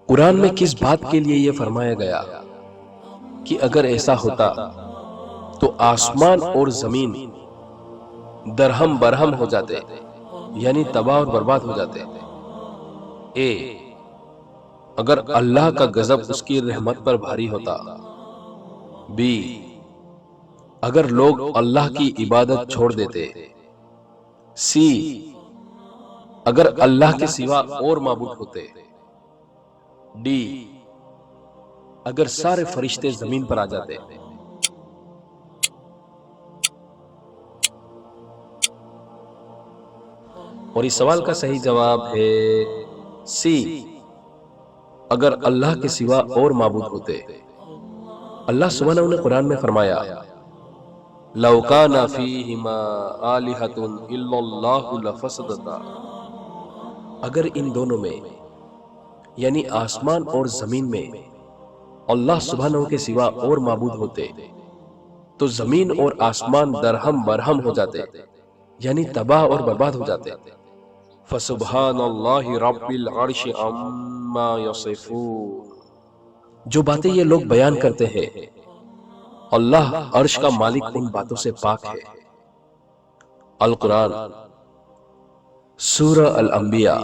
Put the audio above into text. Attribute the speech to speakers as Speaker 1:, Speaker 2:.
Speaker 1: قرآن میں کس بات کے لیے یہ فرمایا گیا کہ اگر ایسا ہوتا تو آسمان اور زمین درہم برہم ہو جاتے، یعنی تباہ اور برباد ہو جاتے؟ اے، اگر اللہ کا غضب اس کی رحمت پر بھاری ہوتا۔ بی، اگر لوگ اللہ کی عبادت چھوڑ دیتے۔ سی، اگر اللہ کے سوا اور معبود ہوتے۔ ڈی، اگر سارے فرشتے زمین پر آ جاتے۔ اور اس سوال کا صحیح جواب ہے سی، اگر اللہ کے سوا اور معبود ہوتے۔ اللہ سبحانہ نے قرآن میں فرمایا، لَوْ كَانَ فِيهِمَا آلِهَةٌ إِلَّا اللَّهُ لَفَسَدَتَا، اگر ان دونوں میں یعنی آسمان اور زمین میں اللہ سبحانہ کے سوا اور معبود ہوتے تو زمین اور آسمان درہم برہم ہو جاتے، یعنی تباہ اور برباد ہو جاتے۔ فَسُبْحَانَ اللَّهِ رَبِّ الْعَرْشِ عَمَّا يَصِفُونَ، جو باتیں یہ لوگ بیان کرتے ہیں اللہ عرش کا مالک ان باتوں سے پاک ہے۔ القرآن، سورہ الانبیاء